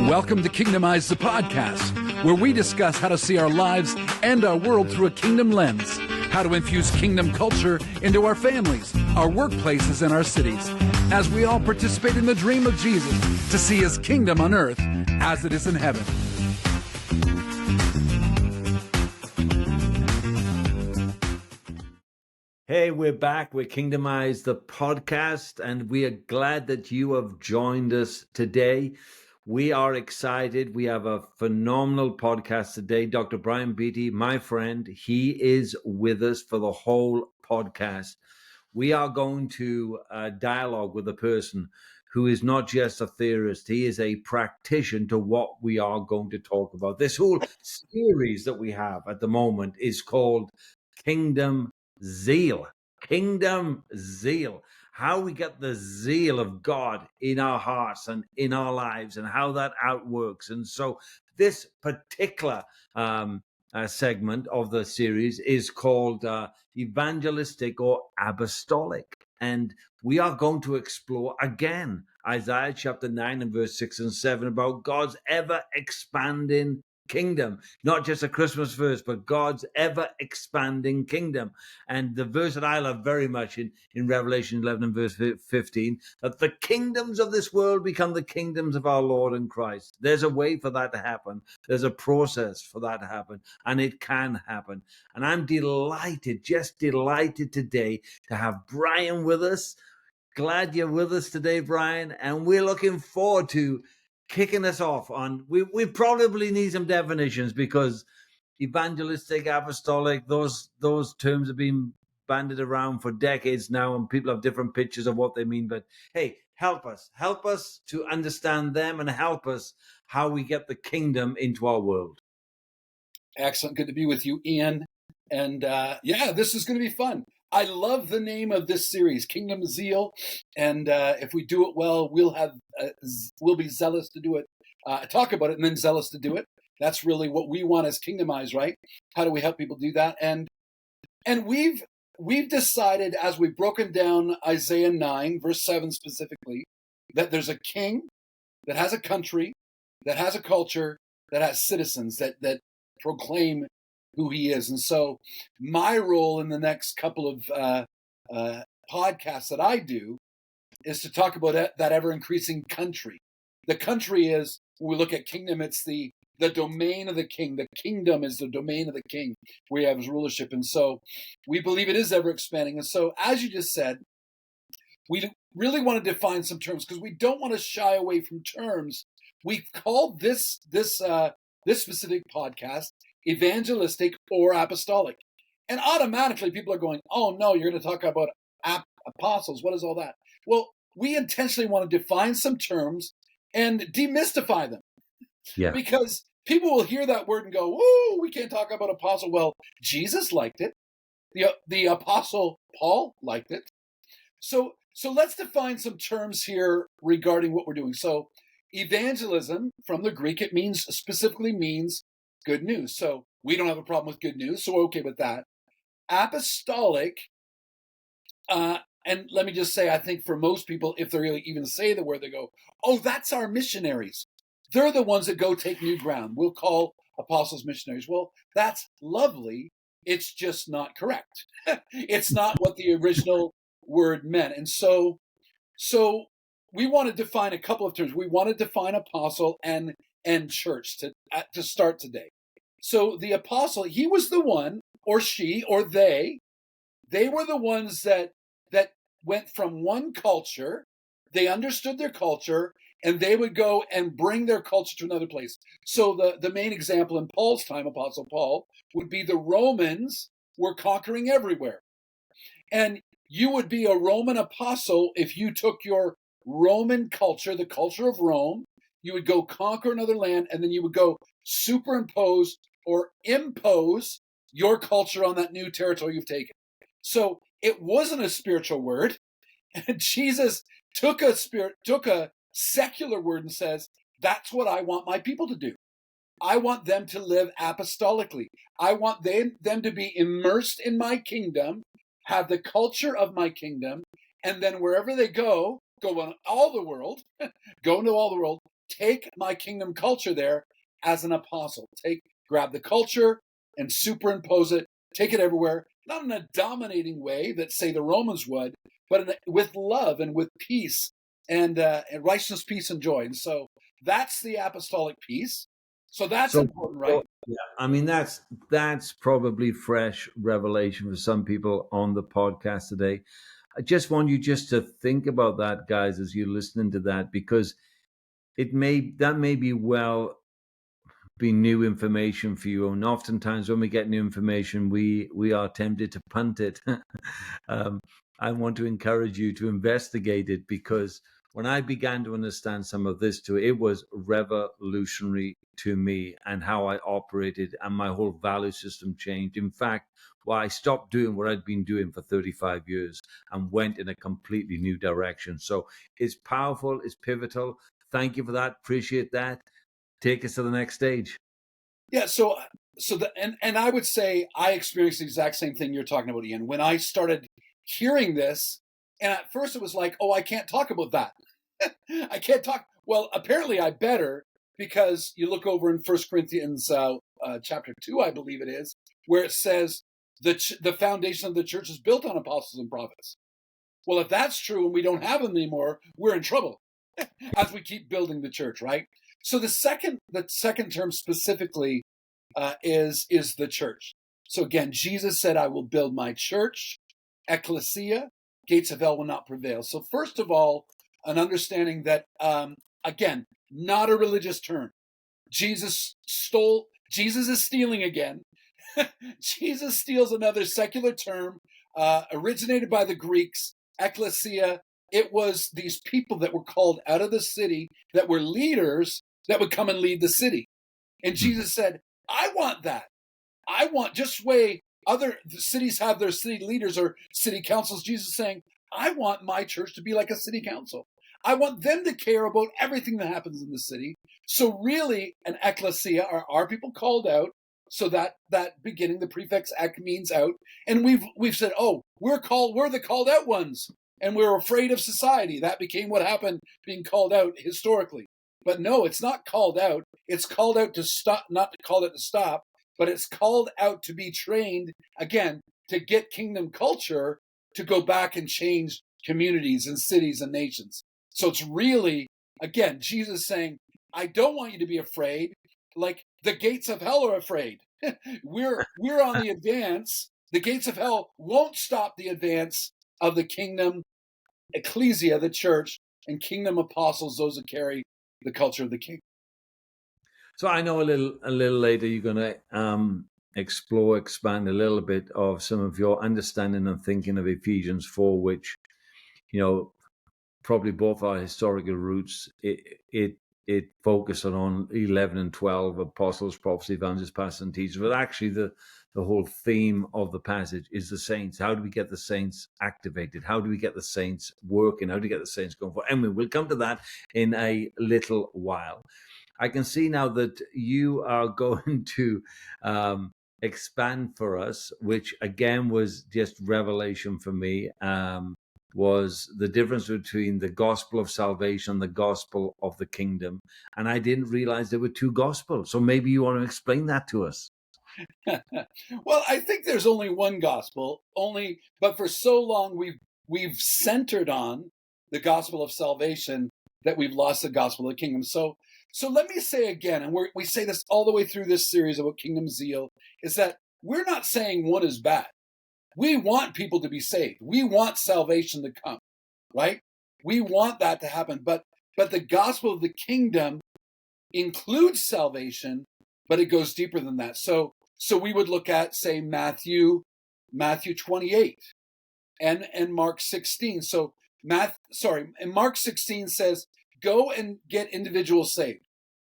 Welcome to Kingdomize, the podcast, where we discuss how to see our lives and our world through a kingdom lens, how to infuse kingdom culture into our families, our workplaces, and our cities, as we all participate in the dream of Jesus to see his kingdom on earth as it is in heaven. Hey, we're back with Kingdomize, the podcast, and we are glad that you have joined us today. We are excited. We have a phenomenal podcast today. Dr. Brian Beatty, my friend, he is with us for the whole podcast. We are going to dialogue with a person who is not just a theorist. He is a practitioner to what we are going to talk about. This whole series that we have at the moment is called Kingdom Zeal. Kingdom Zeal. How we get the zeal of God in our hearts and in our lives and how that outworks. And so this particular segment of the series is called Evangelistic or Apostolic. And we are going to explore again Isaiah chapter 9 and verse 6 and 7 about God's ever expanding kingdom, not just a Christmas verse, but God's ever expanding kingdom. And the verse that I love very much in Revelation 11 and verse 15, that the kingdoms of this world become the kingdoms of our Lord and Christ. There's a way for that to happen. There's a process for that to happen, and it can happen. And I'm delighted, just delighted today to have Brian with us. Glad you're with us today, Brian, and we're looking forward to kicking us off on, we probably need some definitions because evangelistic, apostolic, those terms have been bandied around for decades now, and people have different pictures of what they mean. But hey, help us to understand them and help us how we get the kingdom into our world. Excellent. Good to be with you, Ian. And this is going to be fun. I love the name of this series, Kingdom Zeal. And if we do it well, we'll be zealous to do it, talk about it, and then zealous to do it. That's really what we want as Kingdomize, right? How do we help people do that? And we've decided, as we've broken down Isaiah 9, verse 7 specifically, that there's a king that has a country, that has a culture, that has citizens that proclaim who he is. And so my role in the next couple of podcasts that I do is to talk about that ever-increasing country. The country is, when we look at kingdom, it's the domain of the king. The kingdom is the domain of the king where he has his rulership. And so we believe it is ever-expanding. And so, as you just said, we really want to define some terms because we don't want to shy away from terms. We called this specific podcast evangelistic or apostolic. And automatically people are going, oh no, you're going to talk about apostles. What is all that? Well, we intentionally want to define some terms and demystify them. Yeah. Because people will hear that word and go, whoa, we can't talk about apostle. Well, Jesus liked it. The apostle Paul liked it. So let's define some terms here regarding what we're doing. So evangelism, from the Greek, it specifically means good news. So we don't have a problem with good news, so we're okay with that. Apostolic, and let me just say, I think for most people, if they really even say the word, they go, oh, that's our missionaries. They're the ones that go take new ground. We'll call apostles missionaries. Well, that's lovely. It's just not correct. It's not what the original word meant. And so we want to define a couple of terms. We want to define apostle and church to start today. So the apostle, he was the one, or she, or they were the ones that went from one culture, they understood their culture, and they would go and bring their culture to another place. So the main example in Paul's time, Apostle Paul, would be the Romans were conquering everywhere. And you would be a Roman apostle if you took your Roman culture, the culture of Rome, you would go conquer another land, and then you would go superimpose or impose your culture on that new territory you've taken. So it wasn't a spiritual word. And Jesus took a secular word and says, that's what I want my people to do. I want them to live apostolically. I want them to be immersed in my kingdom, have the culture of my kingdom, and then wherever they go in all the world, go into all the world, take my kingdom culture there as an apostle. Grab the culture and superimpose it, take it everywhere, not in a dominating way that, say, the Romans would, but with love and with peace and righteousness, peace, and joy. And so that's the apostolic piece. So that's important, right? Yeah, I mean, that's probably fresh revelation for some people on the podcast today. I just want you just to think about that, guys, as you're listening to that, because that may be be new information for you. And oftentimes when we get new information, we are tempted to punt it. I want to encourage you to investigate it, because when I began to understand some of this too, it was revolutionary to me and how I operated, and my whole value system changed. In fact, I stopped doing what I'd been doing for 35 years and went in a completely new direction. So it's powerful, it's pivotal. Thank you for that. Appreciate that. Take us to the next stage. Yeah. And I would say I experienced the exact same thing you're talking about, Ian. When I started hearing this, and at first it was like, oh, I can't talk about that. I can't talk. Well, apparently I better, because you look over in 1 Corinthians chapter 2, I believe it is, where it says the foundation of the church is built on apostles and prophets. Well, if that's true and we don't have them anymore, we're in trouble as we keep building the church, right? So the second term specifically is the church. So again, Jesus said, I will build my church, ecclesia, gates of hell will not prevail. So first of all, an understanding that, again, not a religious term. Jesus is stealing again. Jesus steals another secular term, originated by the Greeks, ecclesia. It was these people that were called out of the city, that were leaders, that would come and lead the city. And Jesus said, I want that. I want, just way other cities have their city leaders or city councils, Jesus is saying, I want my church to be like a city council. I want them to care about everything that happens in the city. So really, an ecclesia are people called out. So that beginning, the prefix ek means out. And we've said, oh, we're the called out ones. And we're afraid of society. That became what happened, being called out historically. But no, it's not called out. It's called out to stop, not called out to stop, but it's called out to be trained, again, to get kingdom culture to go back and change communities and cities and nations. So it's really, again, Jesus saying, I don't want you to be afraid, like the gates of hell are afraid. We're on the advance. The gates of hell won't stop the advance of the kingdom, ecclesia, the church, and kingdom apostles, those that carry the culture of the king. So I know a little later you're going to expand a little bit of some of your understanding and thinking of Ephesians 4, which, probably both our historical roots. It focused on 11 and 12, apostles, prophets, evangelists, pastors, and teachers. But actually, the whole theme of the passage is the saints. How do we get the saints activated? How do we get the saints working? How do we get the saints going forward? And we'll come to that in a little while. I can see now that you are going to expand for us, which again was just revelation for me. Was the difference between the gospel of salvation and the gospel of the kingdom. And I didn't realize there were two gospels. So maybe you want to explain that to us. Well, I think there's only one gospel, but for so long we've centered on the gospel of salvation that we've lost the gospel of the kingdom. So let me say again, and we say this all the way through this series about Kingdom Zeal, is that we're not saying one is bad. We want people to be saved. We want salvation to come, right? We want that to happen. But the gospel of the kingdom includes salvation, but it goes deeper than that. So we would look at, say, Matthew 28 and Mark 16. And Mark 16 says, go and get individuals saved.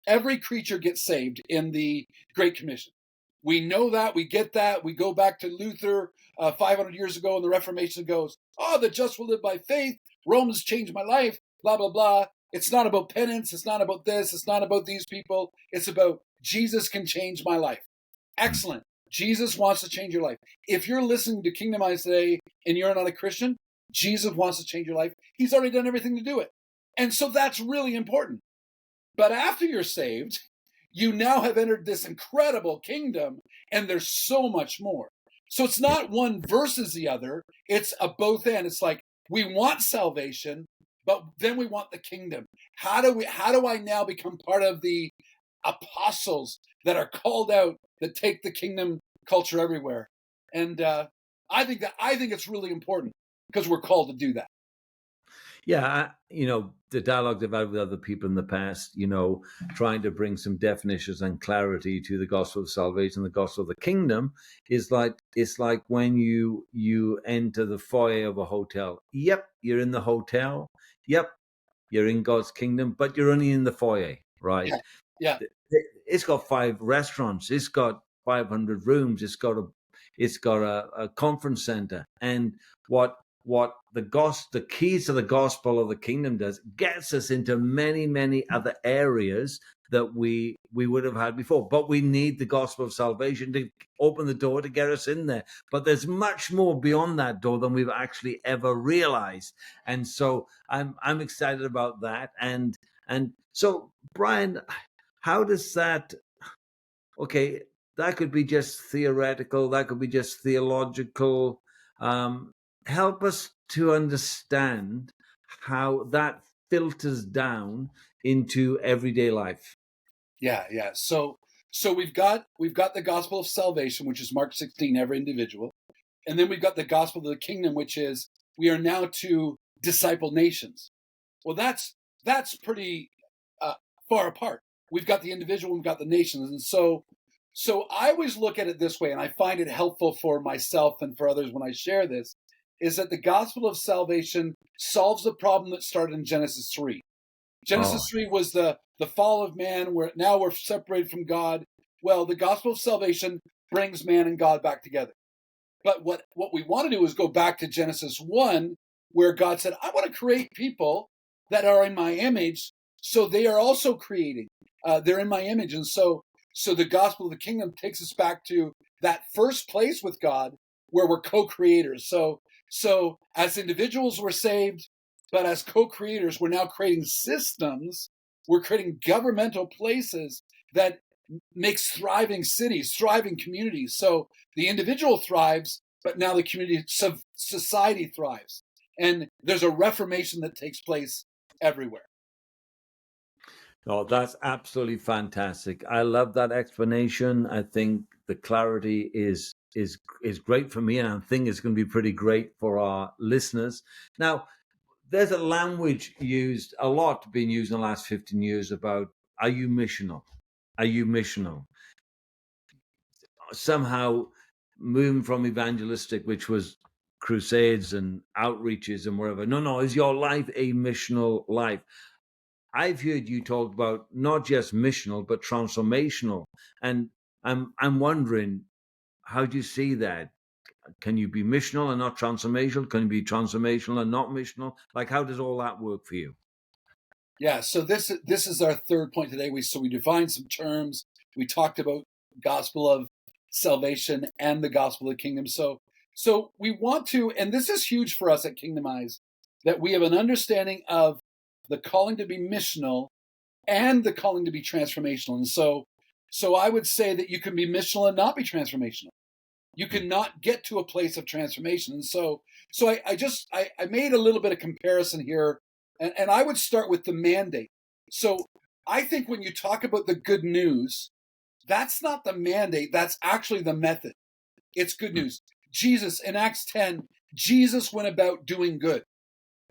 Every creature gets saved in the Great Commission. We know that, we get that. We go back to Luther 500 years ago, and the Reformation goes, oh, the just will live by faith. Romans changed my life, blah, blah, blah. It's not about penance. It's not about this. It's not about these people. It's about Jesus can change my life. Excellent. Jesus wants to change your life. If you're listening to Kingdomize today and you're not a Christian, Jesus wants to change your life. He's already done everything to do it. And so that's really important. But after you're saved, you now have entered this incredible kingdom, and there's so much more. So it's not one versus the other. It's a both and. It's like we want salvation, but then we want the kingdom. How do I now become part of the apostles that are called out that take the kingdom culture everywhere? And I think it's really important because we're called to do that. Yeah, the dialogue I've had with other people in the past, trying to bring some definitions and clarity to the gospel of salvation, the gospel of the kingdom, is like it's like when you enter the foyer of a hotel. Yep, you're in the hotel. Yep, you're in God's kingdom, but you're only in the foyer, right? Yeah. It's got 5 restaurants. It's got 500 rooms. It's got a conference center, and what the keys to the gospel of the kingdom does gets us into many other areas that we would have had before, but we need the gospel of salvation to open the door to get us in there. But there's much more beyond that door than we've actually ever realized, and so I'm excited about that. And so, Brian, how does that? Okay, that could be just theoretical, that could be just theological. Help us to understand how that filters down into everyday life. Yeah. So we've got the gospel of salvation, which is Mark 16, every individual. And then we've got the gospel of the kingdom, which is we are now to disciple nations. Well, that's pretty far apart. We've got the individual, we've got the nations. And so I always look at it this way, and I find it helpful for myself and for others when I share this, is that the gospel of salvation solves the problem that started in Genesis 3. Genesis 3 was the fall of man, where now we're separated from God. Well, the gospel of salvation brings man and God back together. But what we want to do is go back to Genesis 1, where God said, I want to create people that are in my image, so they are also creating. They're in my image. And so the gospel of the kingdom takes us back to that first place with God where we're co-creators. So as individuals, we're saved, but as co-creators, we're now creating systems. We're creating governmental places that makes thriving cities, thriving communities. So the individual thrives, but now the community, society thrives. And there's a reformation that takes place everywhere. Oh, that's absolutely fantastic. I love that explanation. I think the clarity is great for me, and I think it's going to be pretty great for our listeners. Now, there's a language used a lot, being used in the last 15 years about, are you missional? Are you missional? Somehow moving from evangelistic, which was crusades and outreaches and wherever. No, is your life a missional life? I've heard you talk about not just missional, but transformational. And I'm wondering, how do you see that? Can you be missional and not transformational? Can you be transformational and not missional? Like, how does all that work for you? Yeah, so this is our third point today. We defined some terms. We talked about gospel of salvation and the gospel of the kingdom. So we want to, and this is huge for us at Kingdomize, that we have an understanding of the calling to be missional and the calling to be transformational. And so I would say that you can be missional and not be transformational. You cannot get to a place of transformation. And so I made a little bit of comparison here, and I would start with the mandate. So I think when you talk about the good news, that's not the mandate, that's actually the method. It's good news. Jesus, in Acts 10, Jesus went about doing good.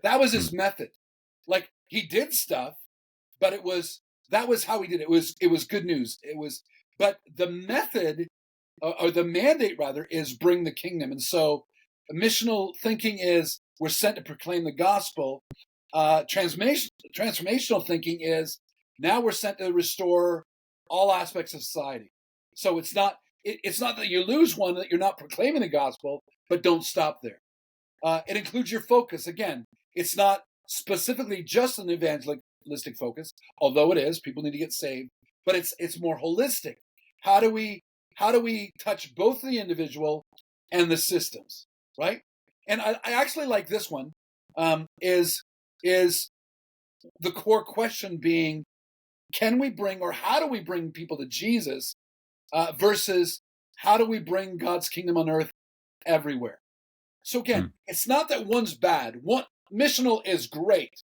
That was his method. Like, he did stuff, but that was how he did it. It was good news. But the method, or the mandate rather, is bring the kingdom. And so missional thinking is we're sent to proclaim the gospel. Transformational thinking is now we're sent to restore all aspects of society. So it's not that you lose one, that you're not proclaiming the gospel, but don't stop there. It includes your focus. Again, it's not specifically just an evangelistic focus, although it is. People need to get saved, but it's more holistic. How do we touch both the individual and the systems, right? And I actually like this one. Is the core question being, can we bring, or how do we bring people to Jesus versus how do we bring God's kingdom on earth everywhere? So again, it's not that one's bad. One missional is great,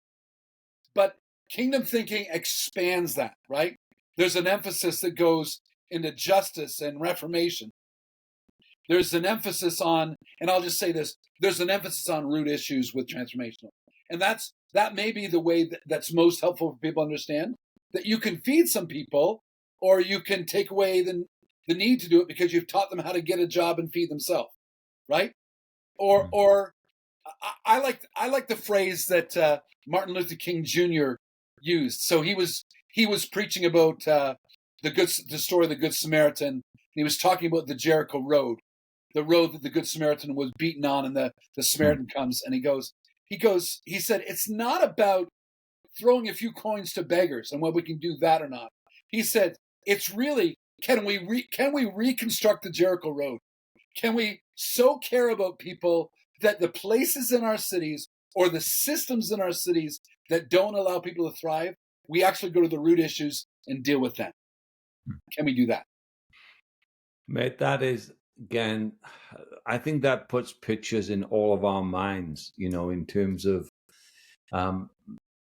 but kingdom thinking expands that, right? There's an emphasis that goes into justice and reformation. There's an emphasis on, and I'll just say this, there's an emphasis on root issues with transformational. And that may be the way that's most helpful for people to understand, that you can feed some people, or you can take away the need to do it because you've taught them how to get a job and feed themselves, right? Or I like the phrase that Martin Luther King Jr. used. So he was preaching about the story of the Good Samaritan. He was talking about the Jericho road, the road that the Good Samaritan was beaten on, and the Samaritan comes and he said, it's not about throwing a few coins to beggars and whether we can do that or not. He said, it's really, can we reconstruct the Jericho road? Can we so care about people that the places in our cities or the systems in our cities that don't allow people to thrive, we actually go to the root issues and deal with them? Can we do that? Mate, that is, again, I think that puts pictures in all of our minds, in terms of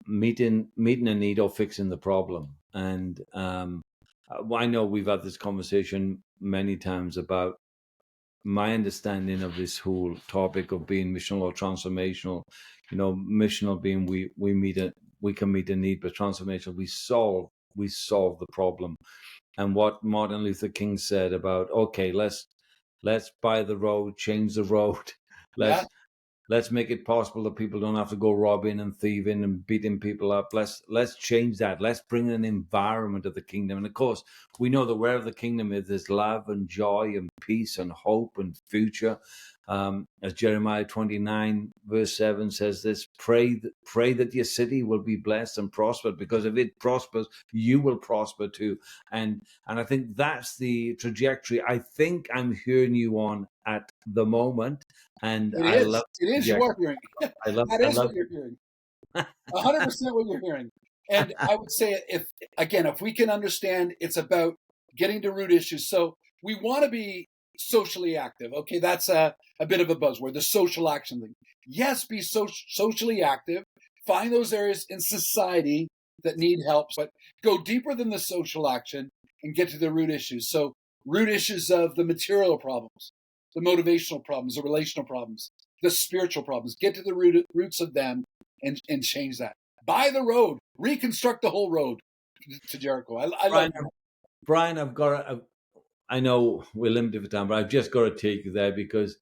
meeting a need or fixing the problem. And I know we've had this conversation many times about my understanding of this whole topic of being missional or transformational. Missional being we can meet a need, but transformational, we solve the problem. And what Martin Luther King said about, okay, let's buy the road, change the road, let's make it possible that people don't have to go robbing and thieving and beating people up. Let's change that. Let's bring an environment of the kingdom. And of course, we know that wherever the kingdom is, there's love and joy and peace and hope and future. As Jeremiah 29 verse 7 says this, pray that your city will be blessed and prospered, because if it prospers, you will prosper too. And I think that's the trajectory I think I'm hearing you on at the moment. And it is you are hearing. That is what you're hearing. 100% what you're hearing. And I would say, if we can understand, it's about getting to root issues. So we want to be socially active. Okay, that's a bit of a buzzword, the social action thing. Yes, be socially active. Find those areas in society that need help, but go deeper than the social action and get to the root issues. So root issues of the material problems, the motivational problems, the relational problems, the spiritual problems. Get to the roots of them and change that. Buy the road, reconstruct the whole road to Jericho. I love that. Brian, I know we're limited for time, but I've just got to take you there because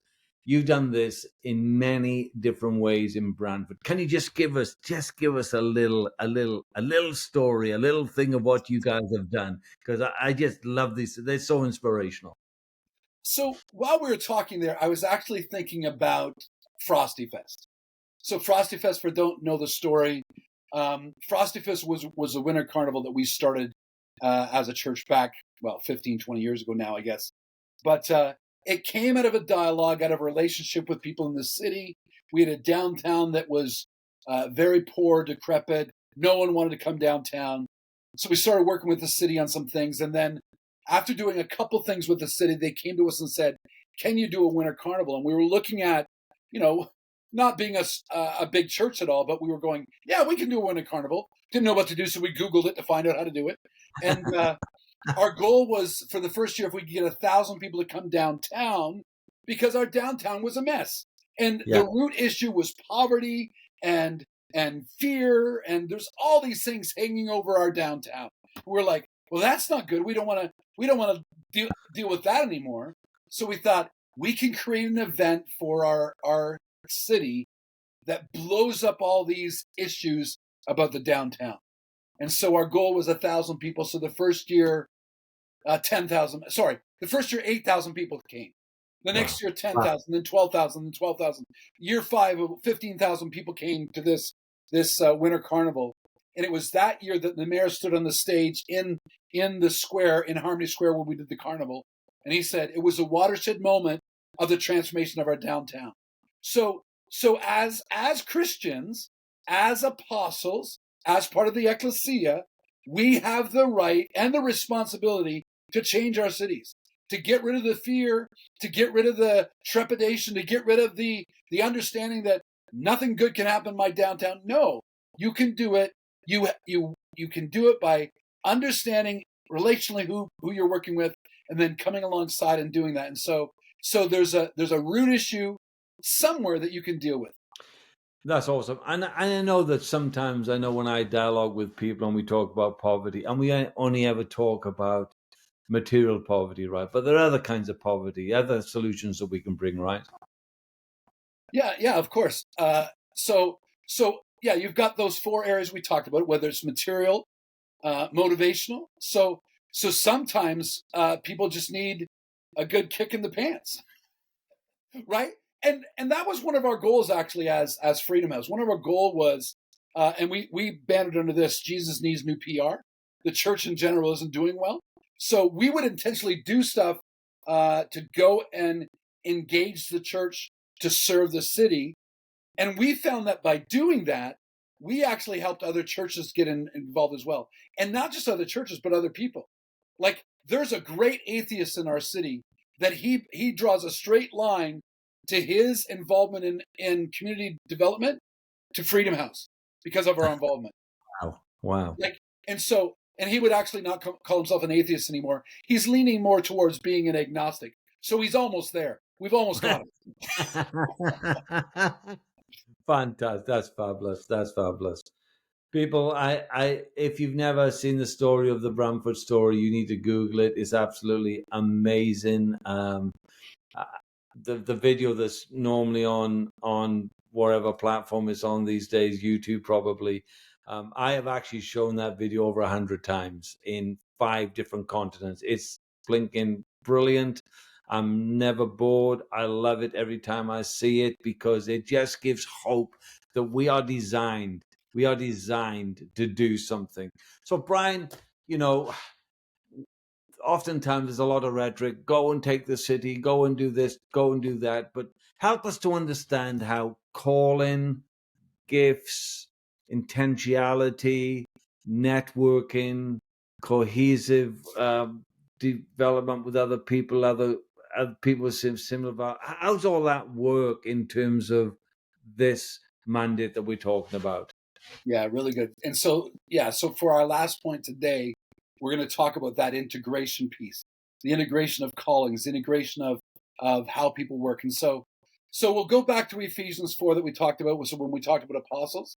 you've done this in many different ways in Brantford. Can you just give us a little story, a little thing of what you guys have done? Because I just love these. They're so inspirational. So while we were talking there, I was actually thinking about Frosty Fest. So Frosty Fest, for don't know the story, Frosty Fest was a winter carnival that we started as a church back, 15, 20 years ago now, I guess. But it came out of a dialogue, out of a relationship with people in the city. We had a downtown that was very poor, decrepit. No one wanted to come downtown. So we started working with the city on some things. And then after doing a couple things with the city, they came to us and said, can you do a winter carnival? And we were looking at, not being a big church at all, but we were going, yeah, we can do a winter carnival. Didn't know what to do, so we Googled it to find out how to do it. And our goal was, for the first year, if we could get 1,000 people to come downtown, because our downtown was a mess. And the root issue was poverty and fear, and there's all these things hanging over our downtown. We're like, well, that's not good. We don't want to deal with that anymore. So we thought we can create an event for our city that blows up all these issues about the downtown. And so our goal was 1,000 people. So the first year, 10,000. Sorry, the first year 8,000 people came. The next year 10,000, then 12,000, then 12,000. Year 5, 15,000 people came to this winter carnival. And it was that year that the mayor stood on the stage in the square, in Harmony Square, where we did the carnival. And he said it was a watershed moment of the transformation of our downtown. So as Christians, as apostles, as part of the ecclesia, we have the right and the responsibility to change our cities, to get rid of the fear, to get rid of the trepidation, to get rid of the understanding that nothing good can happen in my downtown. No, you can do it. You can do it by understanding relationally who you're working with, and then coming alongside and doing that. And so there's a root issue somewhere that you can deal with. That's awesome. And I know that sometimes, I know when I dialogue with people and we talk about poverty, and we only ever talk about material poverty, right? But there are other kinds of poverty, other solutions that we can bring, right? Yeah, of course. So yeah, you've got those 4 areas we talked about, whether it's material, motivational. So sometimes people just need a good kick in the pants, right? And that was one of our goals actually as Freedom House. One of our goal was, and we banded under this: Jesus needs new PR. The church in general isn't doing well, so we would intentionally do stuff to go and engage the church to serve the city. And we found that by doing that, we actually helped other churches get involved as well. And not just other churches, but other people. Like, there's a great atheist in our city that he draws a straight line to his involvement in community development to Freedom House because of our involvement. Wow. Like, and he would actually not call himself an atheist anymore. He's leaning more towards being an agnostic. So he's almost there. We've almost got him. Fantastic. That's fabulous. That's fabulous. People, I if you've never seen the story of the Bramford story, you need to Google it. It's absolutely amazing. The video that's normally on whatever platform it's on these days, YouTube probably. I have actually shown that video over 100 times in 5 different continents. It's blinking brilliant. I'm never bored. I love it every time I see it because it just gives hope that we are designed to do something. So, Brian, oftentimes there's a lot of rhetoric: go and take the city, go and do this, go and do that. But help us to understand how calling, gifts, intentionality, networking, cohesive development with other people, other people with similar values. How's all that work in terms of this mandate that we're talking about? Yeah, really good. And so for our last point today, we're going to talk about that integration piece, the integration of callings, the integration of how people work. And so we'll go back to Ephesians 4 that we talked about. So when we talked about apostles,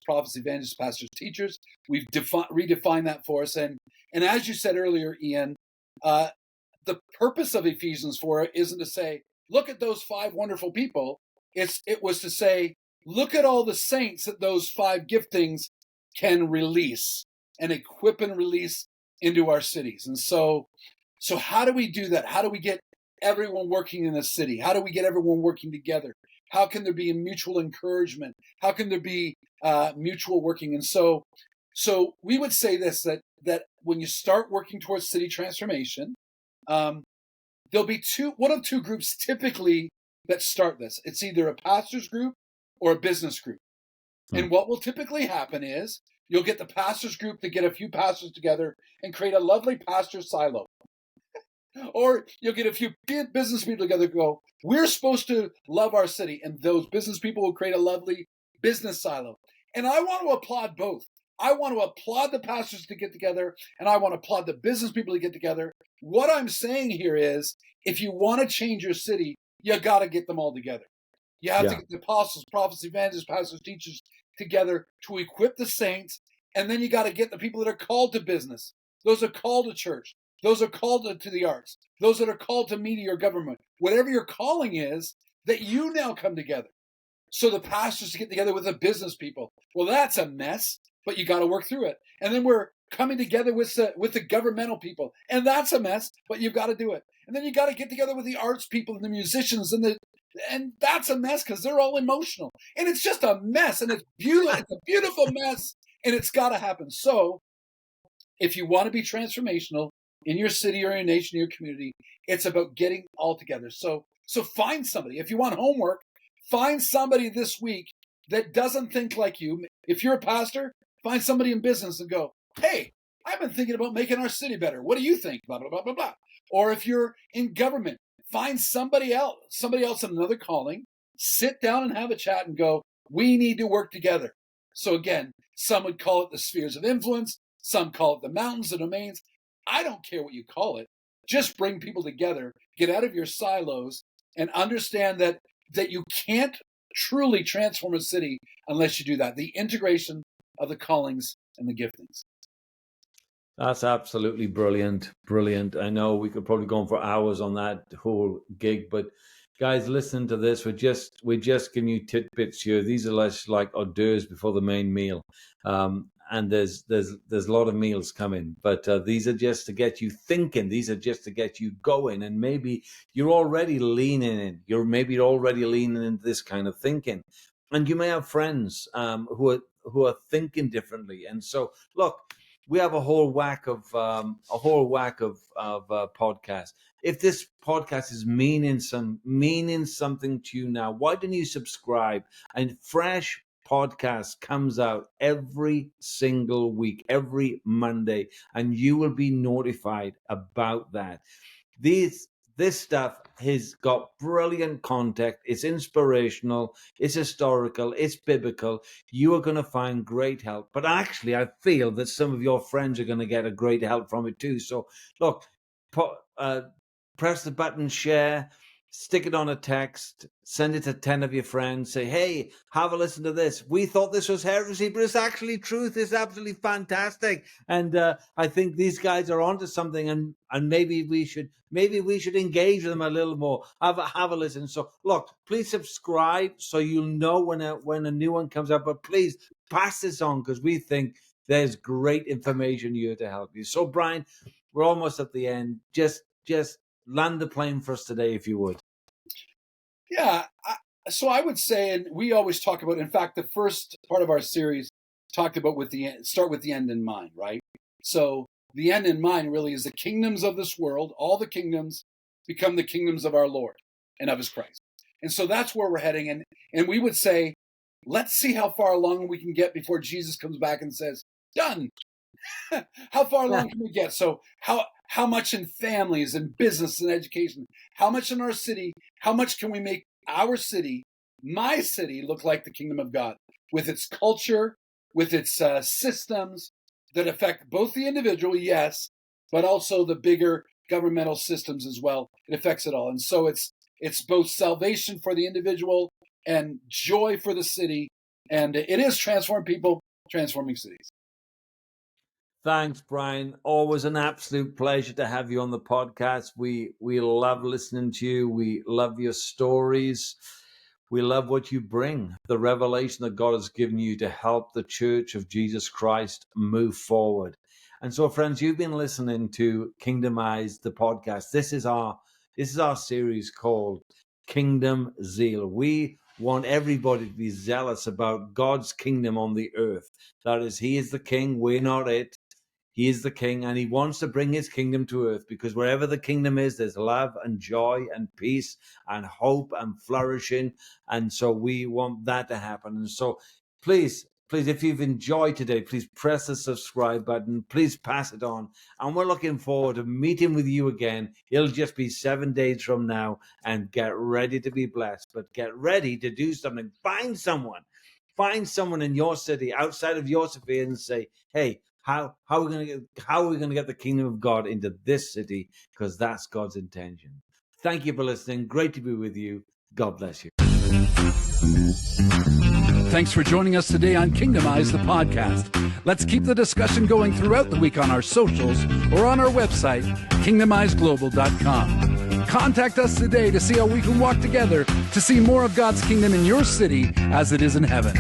prophets, evangelists, pastors, teachers, we've redefined that for us. And as you said earlier, Ian, the purpose of Ephesians 4 isn't to say, look at those 5 wonderful people. It was to say, look at all the saints that those 5 giftings can release and equip and release into our cities. And so how do we do that? How do we get everyone working in the city? How do we get everyone working together? How can there be a mutual encouragement? How can there be mutual working? And so we would say this, that when you start working towards city transformation, there'll be one of 2 groups typically that start this. It's either a pastor's group or a business group. And what will typically happen is you'll get the pastors group to get a few pastors together and create a lovely pastor silo. Or you'll get a few business people together and go, we're supposed to love our city. And those business people will create a lovely business silo. And I want to applaud both. I want to applaud the pastors to get together, and I want to applaud the business people to get together. What I'm saying here is, if you want to change your city, you got to get them all together. You have to get the apostles, prophets, evangelists, pastors, teachers together to equip the saints. And then you got to get the people that are called to business. Those are called to church. Those are called to the arts. Those that are called to media or government. Whatever your calling is, that you now come together. So the pastors get together with the business people. Well, that's a mess, but you got to work through it. And then we're coming together with the governmental people. And that's a mess, but you've got to do it. And then you got to get together with the arts people and the musicians and that's a mess because they're all emotional. And it's just a mess. And it's beautiful. It's a beautiful mess. And it's got to happen. So if you want to be transformational in your city or your nation, or your community, it's about getting all together. So find somebody. If you want homework, find somebody this week that doesn't think like you. If you're a pastor, find somebody in business and go, hey, I've been thinking about making our city better. What do you think? Blah, blah, blah, blah, blah. Or if you're in government, find somebody else in another calling, sit down and have a chat and go, we need to work together. So again, some would call it the spheres of influence. Some call it the mountains, the domains. I don't care what you call it. Just bring people together, get out of your silos, and understand that you can't truly transform a city unless you do that. The integration of the callings and the giftings. That's absolutely brilliant. Brilliant. I know we could probably go on for hours on that whole gig, but guys, listen to this. We're just giving you tidbits here. These are less like hors d'oeuvres before the main meal. And there's a lot of meals coming, but these are just to get you thinking. These are just to get you going, and maybe you're already leaning in. You're already leaning into this kind of thinking, and you may have friends who are thinking differently. And so, look, we have a whole whack of podcasts. If this podcast is meaning something to you now, why don't you subscribe? And fresh podcast comes out every single week, every Monday, and you will be notified about that. This stuff has got brilliant content. It's inspirational, it's historical, it's biblical. You are going to find great help. But actually, I feel that some of your friends are going to get a great help from it too. So look, press the button, share, stick it on a text, send it to 10 of your friends, say, hey, have a listen to this. We thought this was heresy, but it's actually truth. It's absolutely fantastic. And I think these guys are onto something, and maybe we should engage with them a little more. Have a listen. So look, please subscribe so you'll know when a new one comes up, but please pass this on, because we think there's great information here to help you. So Brian, we're almost at the end. Just land the plane for us today, if you would. Yeah. So I would say, and we always talk about, in fact, the first part of our series talked about start with the end in mind, right? So the end in mind really is the kingdoms of this world. All the kingdoms become the kingdoms of our Lord and of his Christ. And so that's where we're heading. And we would say, let's see how far along we can get before Jesus comes back and says, done. How far along can we get? So how much in families and business and education? How much in our city? How much can we make our city, my city, look like the kingdom of God, with its culture, with its systems that affect both the individual, yes, but also the bigger governmental systems as well. It affects it all. And so it's both salvation for the individual and joy for the city. And it is transforming people, transforming cities. Thanks, Brian. Always an absolute pleasure to have you on the podcast. We love listening to you. We love your stories. We love what you bring, the revelation that God has given you to help the Church of Jesus Christ move forward. And so, friends, you've been listening to Kingdomize, the podcast. This is our series called Kingdom Zeal. We want everybody to be zealous about God's kingdom on the earth. That is, he is the king, we're not it. He is the king, and he wants to bring his kingdom to earth, because wherever the kingdom is, there's love and joy and peace and hope and flourishing. And so we want that to happen. And so please, if you've enjoyed today, please press the subscribe button. Please pass it on. And we're looking forward to meeting with you again. It'll just be 7 days from now, and get ready to be blessed. But get ready to do something. Find someone in your city, outside of your sphere, and say, hey, how are we going to get the kingdom of God into this city? Because that's God's intention. Thank you for listening. Great to be with you. God bless you. Thanks for joining us today on Kingdomize, the podcast. Let's keep the discussion going throughout the week on our socials or on our website, kingdomizeglobal.com. Contact us today to see how we can walk together to see more of God's kingdom in your city as it is in heaven.